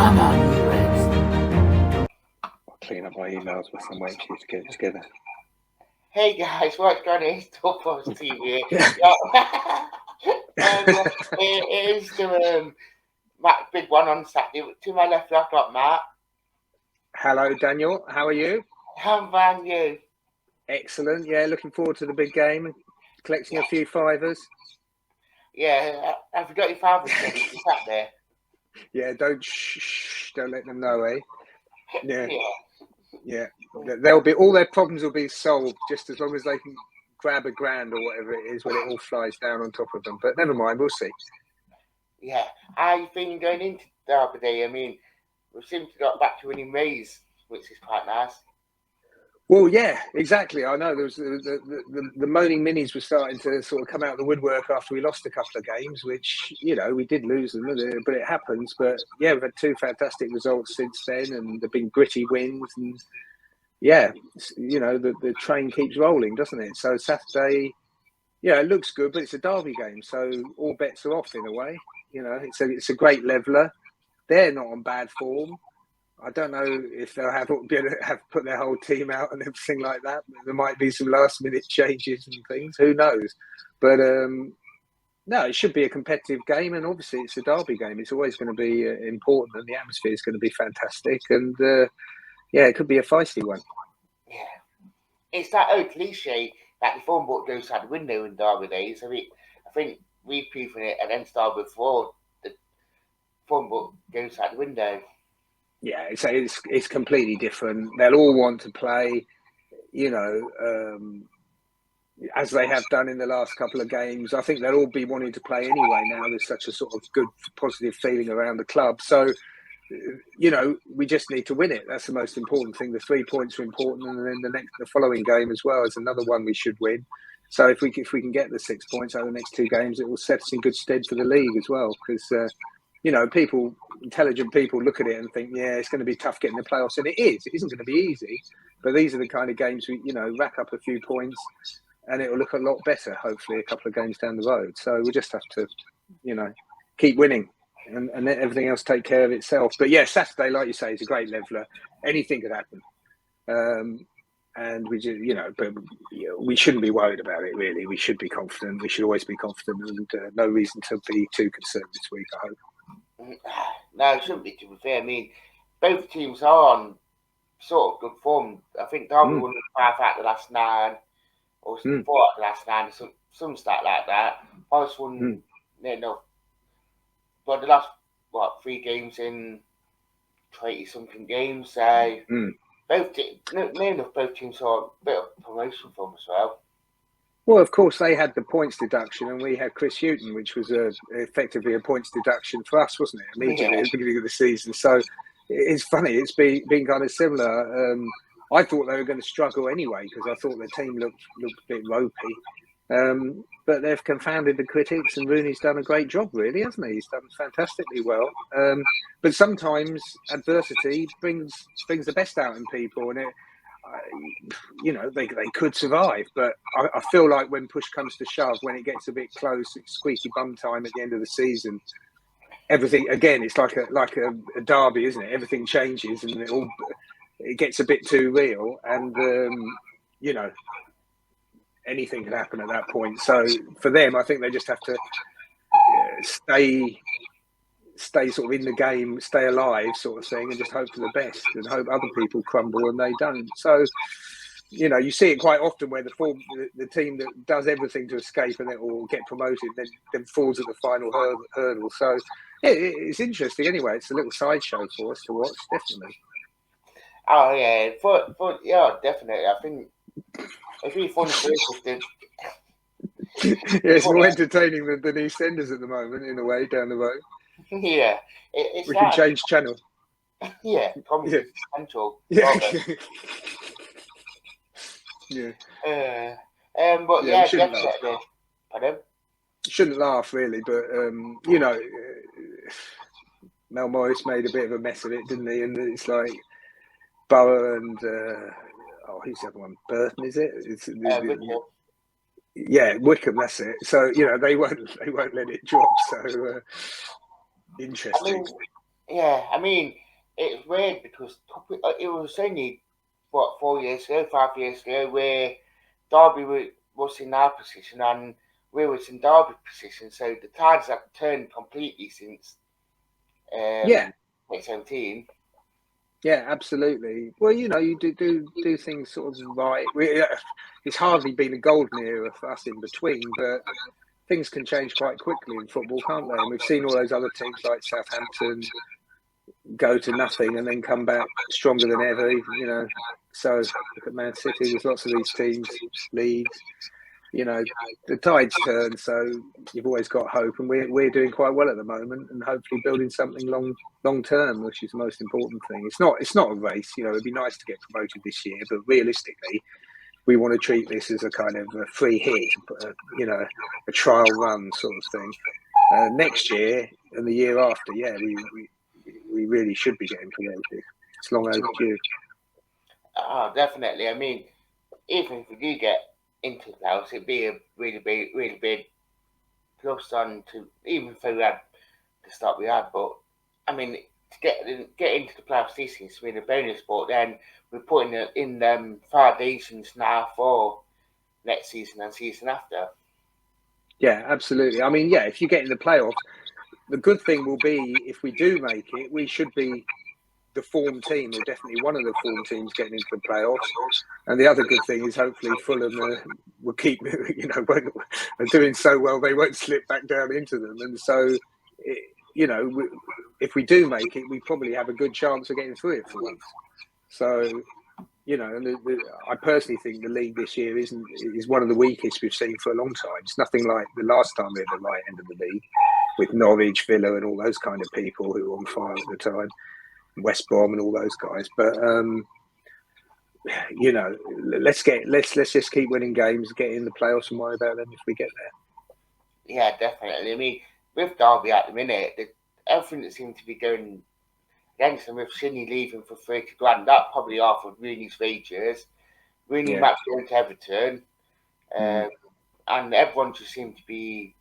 Come on, you Reds. I'll clean up my emails with some way to get it together. Hey guys, what's going on? It's Top Post TV. It is the Matt big one on Saturday. To my left, I've got Matt. Hello, Daniel. How are you? How about you? Excellent. Yeah, looking forward to the big game. Collecting a few fivers. Yeah, I forgot your father's name. He's sat there. Yeah, don't let them know, eh? Yeah. They'll be all their problems will be solved just as long as they can grab a grand or whatever it is when it all flies down on top of them. But never mind, we'll see. Yeah, I've been going into Derby Day. I mean, we seem to got back to winning ways, which is quite nice. Well, yeah, exactly. I know there was the moaning minis were starting to sort of come out of the woodwork after we lost a couple of games, which, you know, we did lose them, but it happens. But yeah, we've had two fantastic results since then, and there've been gritty wins, and yeah, you know, the train keeps rolling, doesn't it? So Saturday, yeah, it looks good, but it's a derby game, so all bets are off in a way. You know, it's a great leveler. They're not on bad form. I don't know if they'll have put their whole team out and everything like that. There might be some last minute changes and things. Who knows? But no, it should be a competitive game, and obviously it's a derby game. It's always going to be important, and the atmosphere is going to be fantastic. And yeah, it could be a feisty one. Yeah, it's that old cliche that the phone book goes out the window in derby days. I think we've proven it against Derby before. The phone book goes out the window. Yeah, it's completely different. They'll all want to play, you know, as they have done in the last couple of games. I think they'll all be wanting to play anyway now. There's such a sort of good, positive feeling around the club. So, you know, we just need to win it. That's the most important thing. The 3 points are important, and then the following game as well is another one we should win. So if we can get the 6 points out of the next two games, it will set us in good stead for the league as well. Because you know, intelligent people look at it and think, yeah, it's going to be tough getting the playoffs, and it is. It isn't going to be easy, but these are the kind of games we, you know, rack up a few points, and it will look a lot better. Hopefully, a couple of games down the road. So we just have to, you know, keep winning, and let everything else take care of itself. But yeah, Saturday, like you say, is a great leveler. Anything could happen, and we just, you know, but we shouldn't be worried about it. Really, we should be confident. We should always be confident, and no reason to be too concerned this week, I hope. No, it shouldn't be, to be fair. I mean, both teams are on sort of good form. I think Derby won 5 out of the last 9, or 4 out of the last 9, some stat like that. Forest won near enough. But the last, 3 games in 20-something games, so near enough both teams are a bit of promotion form as well. Well, of course, they had the points deduction, and we had Chris Hughton, which was effectively a points deduction for us, wasn't it? Immediately at the beginning of the season. So it's funny. It's been kind of similar. I thought they were going to struggle anyway because I thought the team looked a bit ropey. But they've confounded the critics, and Rooney's done a great job, really, hasn't he? He's done fantastically well. But sometimes adversity brings the best out in people, and you know, they could survive, but I feel like when push comes to shove, when it gets a bit close, it's squeaky bum time at the end of the season. Everything again, it's like a derby, isn't it? Everything changes, and it gets a bit too real, and you know, anything can happen at that point. So for them, I think they just have to stay sort of in the game, stay alive, sort of thing, and just hope for the best and hope other people crumble and they don't. So, you know, you see it quite often where the team that does everything to escape and or get promoted then falls at the final hurdle. So it's interesting anyway. It's a little sideshow for us to watch, definitely. Oh yeah, yeah, definitely. I think it's really fun to yeah, it's more entertaining than the EastEnders at the moment, in a way, down the road. Yeah, we can change channel. Yeah, Comedy Central. Yeah. Yeah. But yeah, definitely. Pardon? Shouldn't laugh really, but you know, Mel Morris made a bit of a mess of it, didn't he? And it's like Borough and who's the other one? Burton, is it? Yeah, Wickham. That's it. So you know they won't let it drop. So interesting. Yeah, I mean, it's weird because it was only, what, 4 years ago, 5 years ago, where Derby was in our position and we was in Derby position. So the tides have turned completely since Yeah, 2017. yeah, absolutely. Well, you do things sort of right. It's hardly been a golden era for us in between, but things can change quite quickly in football, can't they? And we've seen all those other teams like Southampton go to nothing and then come back stronger than ever. So look at Man City. There's lots of these teams, leagues. The tides turn, so you've always got hope, and we're doing quite well at the moment, and hopefully building something long term, which is the most important thing. It's not a race. It'd be nice to get promoted this year, but realistically, we want to treat this as a kind of a free hit, a trial run sort of thing. Next year and the year after, yeah, we really should be getting promoted. It's long overdue. Oh, definitely. I mean, even if we do get into the playoffs, it'd be a really big plus on to, even if we had the start we had. But I mean, to get into the playoffs this season has been a bonus. But then we're putting it in foundations now for next season and season after. Yeah, absolutely. I mean, yeah, if you get in the playoffs, the good thing will be if we do make it, we should be the form team, or definitely one of the form teams getting into the playoffs. And the other good thing is hopefully Fulham will keep, are doing so well they won't slip back down into them. And so, if we do make it, we probably have a good chance of getting through it for once. So, I personally think the league this year is one of the weakest we've seen for a long time. It's nothing like the last time we had the right end of the league with Norwich, Villa, and all those kind of people who were on fire at the time, West Brom, and all those guys. But let's just keep winning games, get in the playoffs, and worry about them if we get there. Yeah, definitely. I mean, with Derby at the minute, everything that seems to be going against them, with Sydney leaving for 30 grand, that probably offered Rooney's wages. Rooney Yeah. might going to Everton, and everyone just seemed to be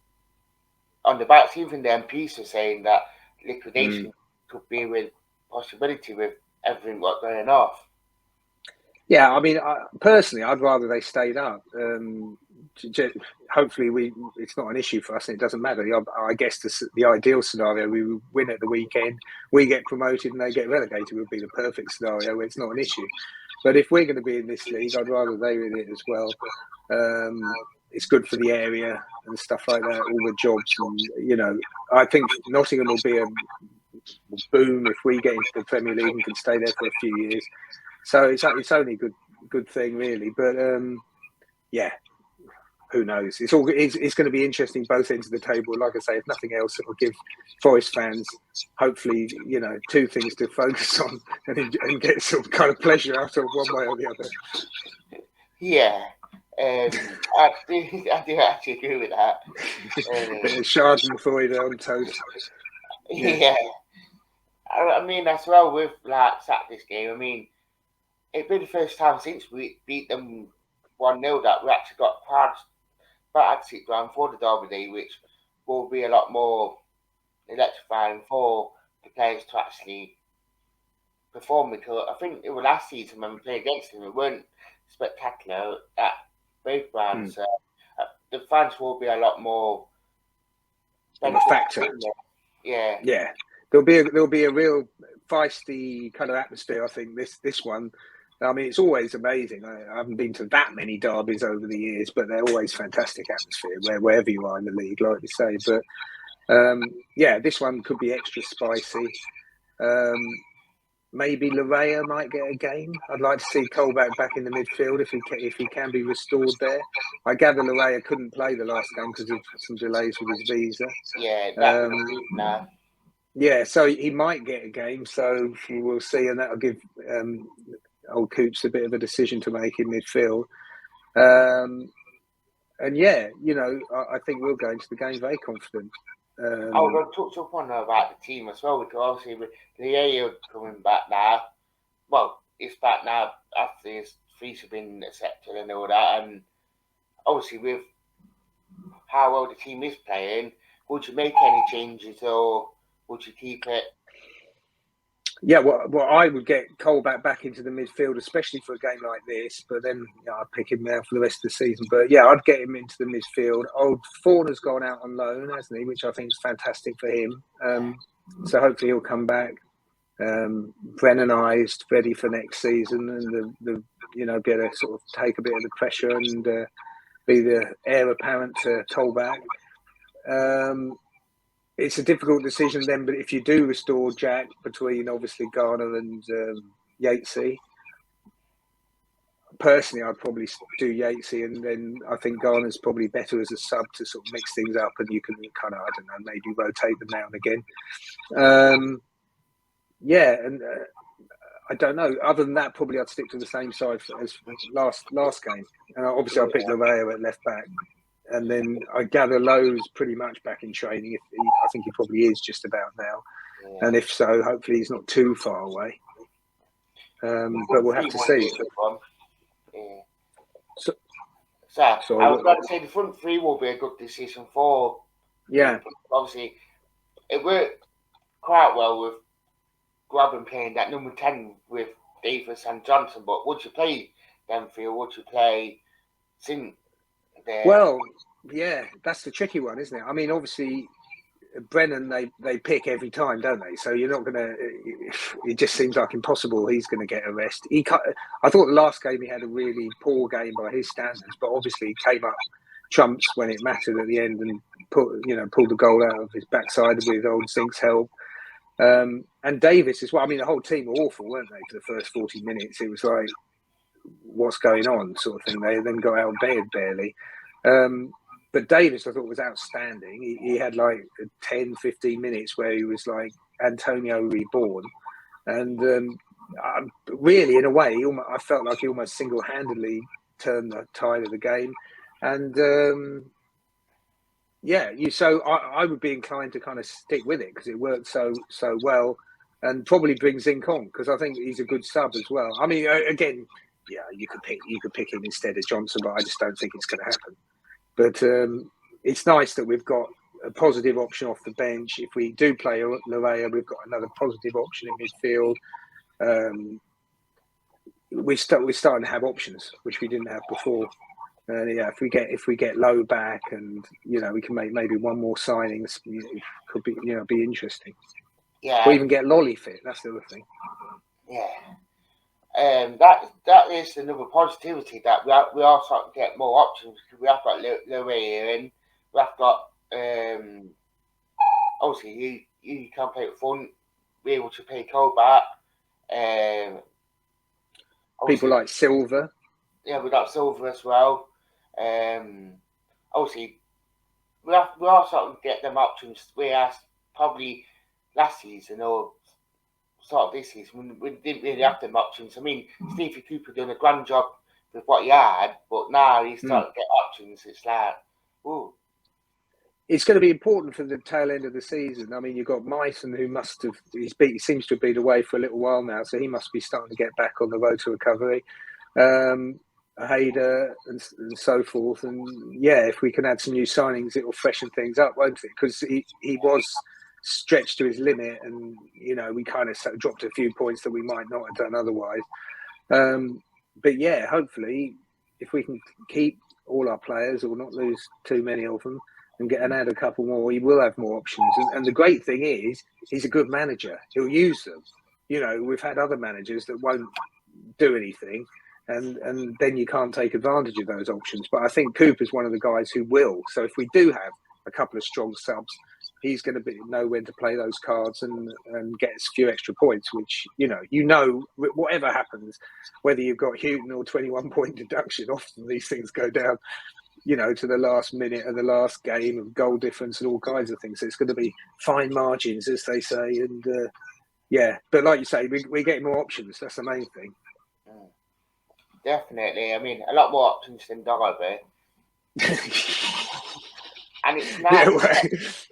on the backs. Even the MPs are saying that liquidation could be with possibility with everything what's going off. Yeah, I mean, personally, I'd rather they stayed up. Hopefully, it's not an issue for us, and it doesn't matter. I guess the ideal scenario, we would win at the weekend, we get promoted, and they get relegated would be the perfect scenario where it's not an issue. But if we're going to be in this league, I'd rather they were in it as well. It's good for the area and stuff like that, all the jobs, and I think Nottingham will be a boom if we get into the Premier League and can stay there for a few years. So it's only a good thing, really. But yeah, who knows? It's going to be interesting both ends of the table. Like I say, if nothing else, it will give Forest fans hopefully two things to focus on and get some kind of pleasure out of one way or the other. Yeah, I do actually agree with that. Bit of Schadenfreude on toast. Yeah. I mean, as well with like Saturday's game, I mean, it'd be the first time since we beat them 1-0 that we actually got quite exit ground for the Derby Day, which will be a lot more electrifying for the players to actually perform. Because I think it was last season when we played against them, it weren't spectacular at both grounds. The fans will be a lot more of a factor. Yeah. Yeah. There'll be a real feisty kind of atmosphere. I think this one. I mean, it's always amazing. I haven't been to that many derbies over the years, but they're always fantastic atmosphere wherever you are in the league, like you say. But yeah, this one could be extra spicy. Maybe Larea might get a game. I'd like to see Colback back in the midfield if he can be restored there. I gather Larea couldn't play the last game because of some delays with his visa. Yeah, Yeah, so he might get a game. So we'll see, and that'll give old Coops a bit of a decision to make in midfield. And yeah, I think we'll go into the game very confident. I was going to touch up on about the team as well, because obviously with Leo coming back now, well, he's back now after his fees have been accepted and all that, and obviously with how well the team is playing, would you make any changes or would you keep it Yeah, well, I would get Colback back into the midfield, especially for a game like this. But then I'd pick him now for the rest of the season. But yeah, I'd get him into the midfield. Old Fauna's gone out on loan, hasn't he? Which I think is fantastic for him. So hopefully he'll come back. Brennanized, ready for next season, and the be able to sort of take a bit of the pressure and be the heir apparent to Colback. It's a difficult decision then, but if you do restore Jack between obviously Garner and Yatesy, personally, I'd probably do Yatesy, and then I think Garner's probably better as a sub to sort of mix things up, and you can kind of, I don't know, maybe rotate them now and again. And I don't know. Other than that, probably I'd stick to the same side as last game, and obviously I'll pick Lavea at left back. And then I gather Lowe's pretty much back in training. I think he probably is just about now. Yeah. And if so, hopefully he's not too far away. But we'll have to see. Yeah. So I was going to say the front three will be a good decision for. Yeah. Obviously, it worked quite well with Grabban playing that number 10 with Davis and Johnson. But would you play them three, or would you play Singh? Well, yeah, that's the tricky one, isn't it? I mean, obviously, Brennan, they pick every time, don't they? So you're not going to... It just seems like impossible he's going to get a rest. I thought the last game he had a really poor game by his standards, but obviously he came up trumps when it mattered at the end and pulled the goal out of his backside with old Zink's help. And Davis as well. I mean, the whole team were awful, weren't they, for the first 40 minutes? It was like, what's going on sort of thing. They then got out of bed barely. But Davis, I thought, was outstanding. He had like 10, 15 minutes where he was like Antonio reborn. And really, in a way, I felt like he almost single-handedly turned the tide of the game. And so I would be inclined to kind of stick with it because it worked so well, and probably bring Zink on because I think he's a good sub as well. I mean, again, yeah, you could pick him instead of Johnson, but I just don't think it's going to happen. But it's nice that we've got a positive option off the bench. If we do play Lavea, we've got another positive option in midfield. We're starting to have options, which we didn't have before. If we get Low back, and we can make maybe one more signing, it could be interesting. Yeah. Or even get Lolly fit. That's the other thing. Yeah. That is another positivity that we are starting to get more options because we have got Lavea in. We have got obviously you can play up front, be able to play Colback. People like Silver. Yeah, we got Silver as well. Obviously, we are starting to get them options. Whereas probably last season or sort of this season, we didn't really have them options. I mean, Stevie Cooper done a grand job with what he had, but now he's starting to get options. It's like, ooh. It's going to be important for the tail end of the season. I mean, you've got Myson, who he seems to have been away for a little while now, so he must be starting to get back on the road to recovery. Hader and so forth. And yeah, if we can add some new signings, it will freshen things up, won't it? Because he was stretched to his limit, and we kind of dropped a few points that we might not have done otherwise. But yeah, hopefully, if we can keep all our players or not lose too many of them and add a couple more, he will have more options. And the great thing is, he's a good manager. He'll use them. We've had other managers that won't do anything, and then you can't take advantage of those options. But I think Cooper's one of the guys who will. So if we do have a couple of strong subs, he's going to know when to play those cards and get a few extra points, which, whatever happens, whether you've got Houghton or 21-point deduction, often these things go down, to the last minute of the last game of goal difference and all kinds of things. So it's going to be fine margins, as they say. And but like you say, we're getting more options. That's the main thing. Definitely. I mean, a lot more options than Derby. And it's nice.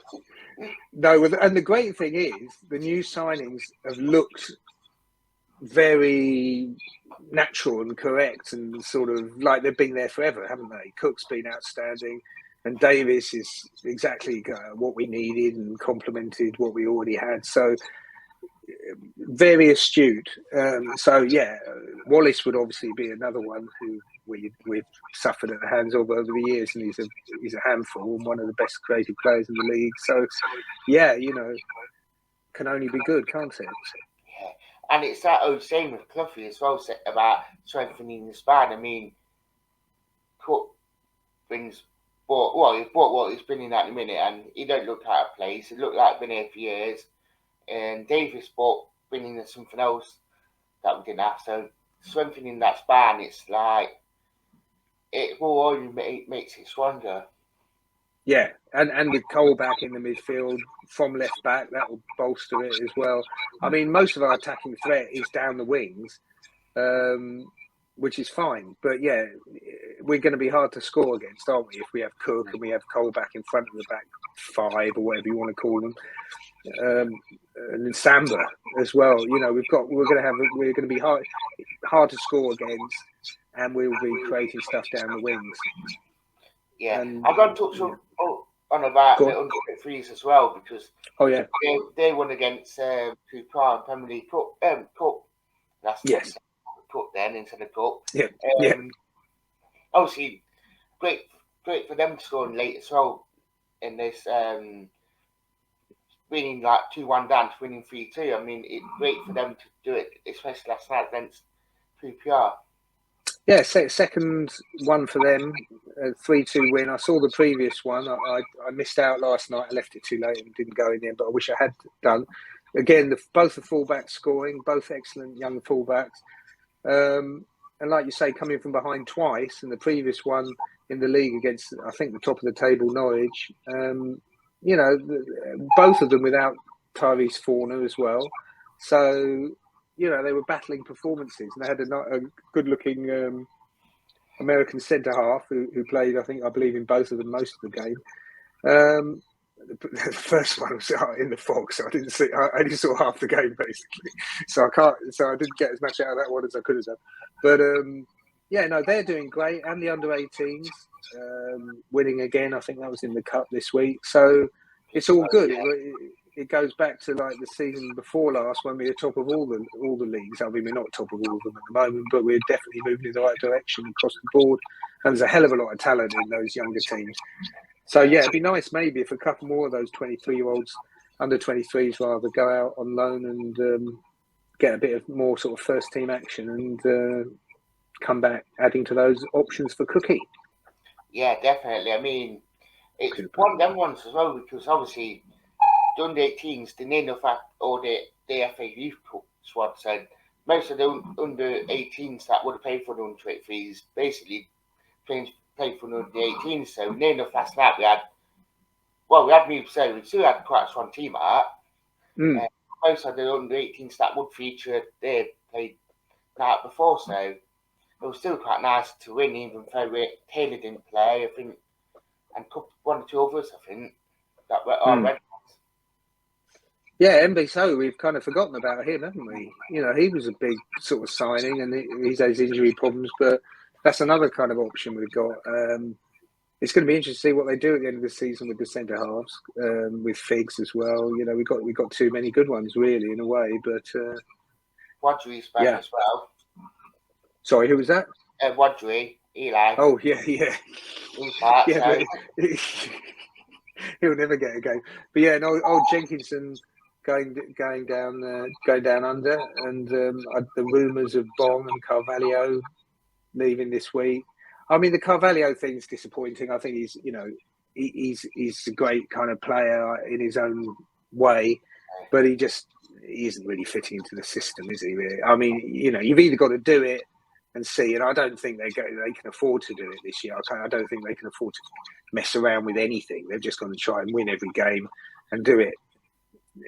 And the great thing is, the new signings have looked very natural and correct and sort of like they've been there forever, haven't they? Cook's been outstanding, and Davis is exactly what we needed and complemented what we already had. So very astute. So yeah, Wallace would obviously be another one who we've suffered at the hands of over the years, and he's a handful and one of the best creative players in the league. So yeah, can only be good, can't it? Yeah, and it's that old saying with Cloughie as well about strengthening the span. I mean, Cook brings he's bought what he's been in at the minute, and he don't look out of place. He looked like been here for years. And Davis bought bringing in something else that we didn't have. So strengthening that span, it's like it will only makes it stronger. Yeah, and with Cole back in the midfield from left back, that will bolster it as well. I mean, most of our attacking threat is down the wings, which is fine. But yeah, we're going to be hard to score against, aren't we? If we have Cook and we have Cole back in front of the back five or whatever you want to call them, and then Samba as well. We're going to be hard to score against, and we'll be creating stuff down the wings. Yeah, I'm going to touch on about the under 23s as well, because they won against Cooper and Premier League Cup. That's Cup then instead of Cup. Yeah. Obviously, great for them to score late as well in this. Winning like 2-1 down to winning 3-2. I mean, it's great for them to do it, especially last night against QPR. Yeah, second one for them, 3-2 win. I saw the previous one. I missed out last night. I left it too late and didn't go in there, but I wish I had done. Again, both the fullbacks scoring, both excellent young fullbacks. And like you say, coming from behind twice, and the previous one in the league against, I think, the top of the table, Norwich. Both of them without Tyrese Forner as well. So, they were battling performances, and they had a good-looking American centre half who played, I believe, in both of them most of the game. The first one was in the fog, so I only saw half the game basically. So I didn't get as much out of that one as I could have done. But they're doing great, and the under-18s winning again. I think that was in the cup this week. So it's all good. It goes back to like the season before last when we were top of all the leagues. I mean, we're not top of all of them at the moment, but we're definitely moving in the right direction across the board. And there's a hell of a lot of talent in those younger teams. So yeah, it'd be nice maybe if a couple more of those 23-year-olds, under 23s rather, go out on loan and get a bit of more sort of first team action and come back, adding to those options for Cookie. Yeah, definitely. I mean, it's one of them ones as well, because obviously the under 18s, they need enough or the FA Youth squad said most of the under 18s that would have paid for the under 23s basically played for the under 18s. So near enough last night we had me saying we still had quite a strong team at that. Most of the under 18s that would feature they played night before, so it was still quite nice to win, even though Taylor didn't play, I think, and one or two others, I think, that were red. Yeah, MB we've kind of forgotten about him, haven't we? He was a big sort of signing, and he's had his injury problems, but that's another kind of option we've got. It's going to be interesting to see what they do at the end of the season with the centre halves, with Figs as well. We've got too many good ones, really, in a way. But Wadri's back as well. Sorry, who was that? Wadri, Eli. Oh yeah. He's back. Yeah, but he'll never get a game. But yeah, no, old Jenkinson going down under, and the rumours of Bong and Carvalho leaving this week. I mean, the Carvalho thing's disappointing. I think he's a great kind of player in his own way, but he isn't really fitting into the system, is he? Really? I mean, you've either got to do it and see, and I don't think they can afford to do it this year. I don't think they can afford to mess around with anything. They're just going to try and win every game and do it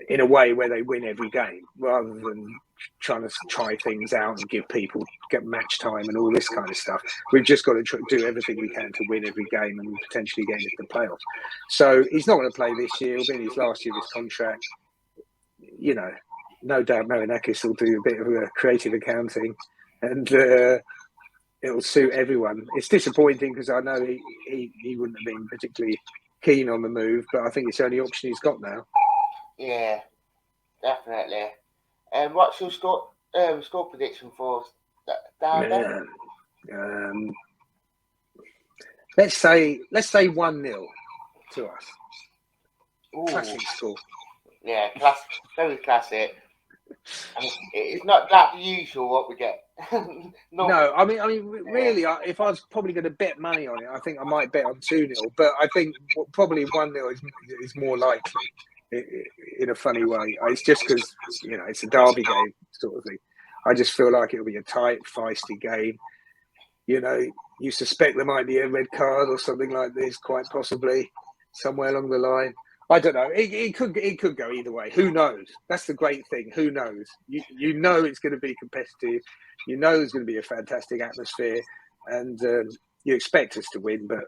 in a way where they win every game, rather than trying to try things out and give people get match time and all this kind of stuff. We've just got to do everything we can to win every game and potentially get into the playoffs. So he's not going to play this year. He'll be in his last year of his contract. No doubt Marinakis will do a bit of creative accounting, and it'll suit everyone. It's disappointing because I know he wouldn't have been particularly keen on the move, but I think it's the only option he's got now. Yeah, definitely. What's your score prediction for Derby? Let's say 1-0 to us. Ooh, Classic score. yeah, very classic. And it's not that the usual what we get. No, I mean, really, if I was probably going to bet money on it, I think I might bet on 2-0. But I think probably 1-0 is more likely in a funny way. It's just because it's a derby game sort of thing. I just feel like it'll be a tight, feisty game. You suspect there might be a red card or something like this, quite possibly somewhere along the line. I don't know. It could go either way. Who knows? That's the great thing. Who knows? You know it's going to be competitive. You know there's going to be a fantastic atmosphere, and you expect us to win. But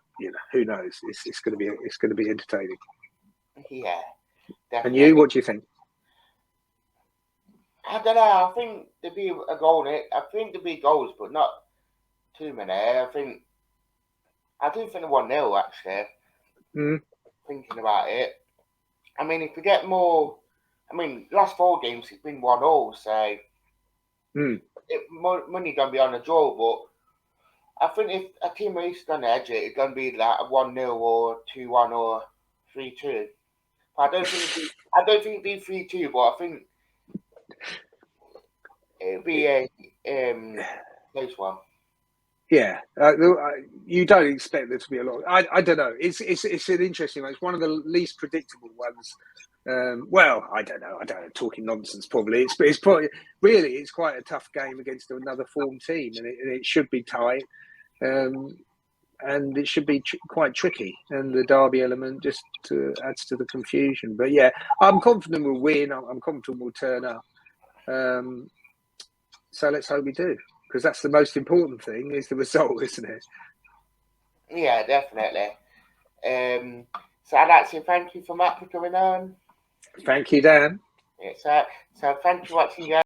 who knows? It's going to be entertaining. Yeah, And definitely. you, what do you think? I don't know. I think there'd be a goal in it. I think there'd be goals, but not too many. I do think 1-0 actually. Thinking about it. I mean, if we get more, last 4 games it's been 1-0, so money gonna be on the draw. But I think if a team is gonna edge it, it's gonna be like a 1-0 or 2-1 or 3-2. I don't think it'd be 3-2, but I think it'd be a close one. Yeah, you don't expect there to be a lot. I don't know. It's an interesting one. It's one of the least predictable ones. Well, I don't know. Talking nonsense, probably. It's probably really it's quite a tough game against another form team, and it should be tight, and it should be quite tricky. And the derby element just adds to the confusion. But yeah, I'm confident we'll win. I'm confident we'll turn up. So let's hope we do. Because that's the most important thing is the result, isn't it? Yeah, definitely. So I'd like to say thank you for Matt for coming on. Thank you, Dan. Yeah, so thank you for watching, guys.